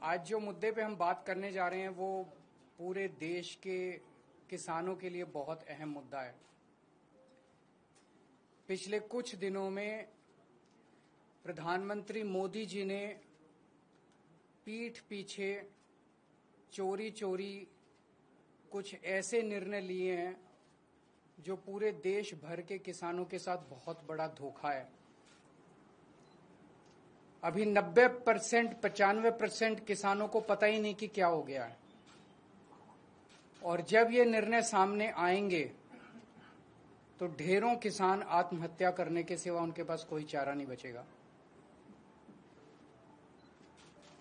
आज जो मुद्दे पे हम बात करने जा रहे हैं वो पूरे देश के किसानों के लिए बहुत अहम मुद्दा है। पिछले कुछ दिनों में प्रधानमंत्री मोदी जी ने पीठ पीछे चोरी चोरी कुछ ऐसे निर्णय लिए हैं जो पूरे देश भर के किसानों के साथ बहुत बड़ा धोखा है। अभी 90% 95% किसानों को पता ही नहीं कि क्या हो गया है, और जब ये निर्णय सामने आएंगे तो ढेरों किसान आत्महत्या करने के सिवा उनके पास कोई चारा नहीं बचेगा।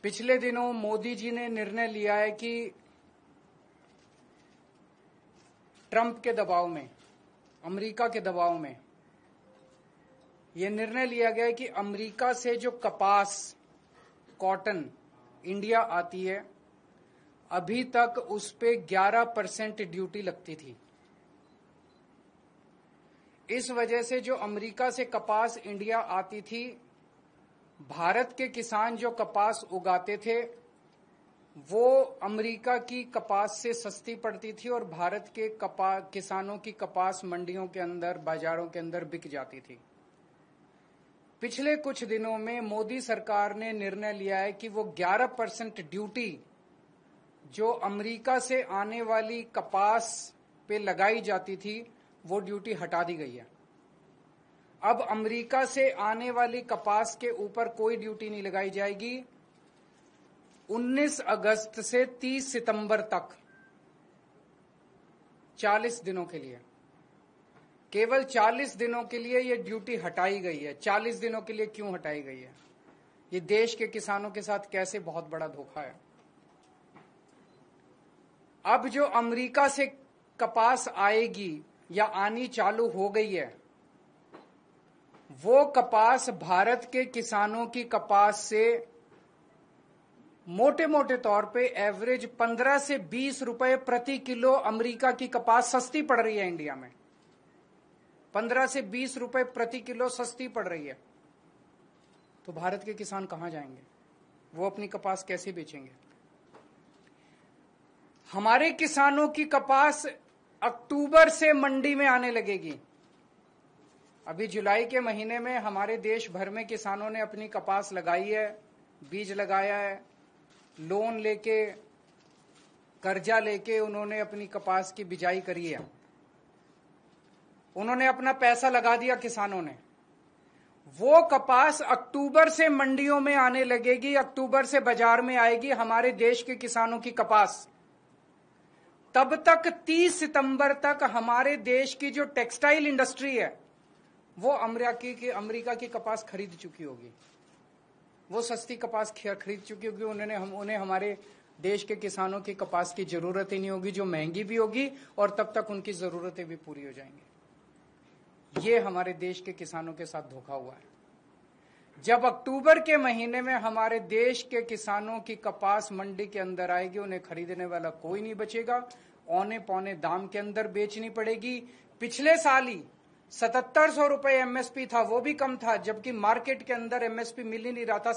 पिछले दिनों मोदी जी ने निर्णय लिया है कि ट्रंप के दबाव में, अमेरिका के दबाव में यह निर्णय लिया गया है कि अमेरिका से जो कपास, कॉटन इंडिया आती है, अभी तक उस पे 11% ड्यूटी लगती थी। इस वजह से जो अमेरिका से कपास इंडिया आती थी, भारत के किसान जो कपास उगाते थे वो अमेरिका की कपास से सस्ती पड़ती थी और भारत के किसानों की कपास मंडियों के अंदर, बाजारों के अंदर बिक जाती थी। पिछले कुछ दिनों में मोदी सरकार ने निर्णय लिया है कि वो 11% ड्यूटी जो अमेरिका से आने वाली कपास पे लगाई जाती थी, वो ड्यूटी हटा दी गई है। अब अमेरिका से आने वाली कपास के ऊपर कोई ड्यूटी नहीं लगाई जाएगी। 19 अगस्त से 30 सितंबर तक 40 दिनों के लिए, केवल 40 दिनों के लिए ये ड्यूटी हटाई गई है। 40 दिनों के लिए क्यों हटाई गई है? ये देश के किसानों के साथ कैसे बहुत बड़ा धोखा है। अब जो अमेरिका से कपास आएगी या आनी चालू हो गई है, वो कपास भारत के किसानों की कपास से मोटे मोटे तौर पे एवरेज 15 से 20 रुपए प्रति किलो अमेरिका की कपास सस्ती पड़ रही है। इंडिया में 15 से 20 रुपए प्रति किलो सस्ती पड़ रही है। तो भारत के किसान कहां जाएंगे? वो अपनी कपास कैसे बेचेंगे? हमारे किसानों की कपास अक्टूबर से मंडी में आने लगेगी। अभी जुलाई के महीने में हमारे देश भर में किसानों ने अपनी कपास लगाई है, बीज लगाया है, लोन लेके, कर्जा लेके उन्होंने अपनी कपास की बिजाई करी है। उन्होंने अपना पैसा लगा दिया किसानों ने। वो कपास अक्टूबर से मंडियों में आने लगेगी, अक्टूबर से बाजार में आएगी हमारे देश के किसानों की कपास। तब तक 30 सितंबर तक हमारे देश की जो टेक्सटाइल इंडस्ट्री है वो अमेरिका की कपास खरीद चुकी होगी। वो सस्ती कपास खरीद चुकी होगी। उन्हें हमारे देश के किसानों की कपास की जरूरत ही नहीं होगी, जो महंगी भी होगी, और तब तक उनकी जरूरतें भी पूरी हो जाएंगी। ये हमारे देश के किसानों के साथ धोखा हुआ है। जब अक्टूबर के महीने में हमारे देश के किसानों की कपास मंडी के अंदर आएगी, उन्हें खरीदने वाला कोई नहीं बचेगा। औने पौने दाम के अंदर बेचनी पड़ेगी। पिछले साल ही 7700 रुपए एमएसपी था, वो भी कम था, जबकि मार्केट के अंदर एमएसपी मिल ही नहीं रहा था।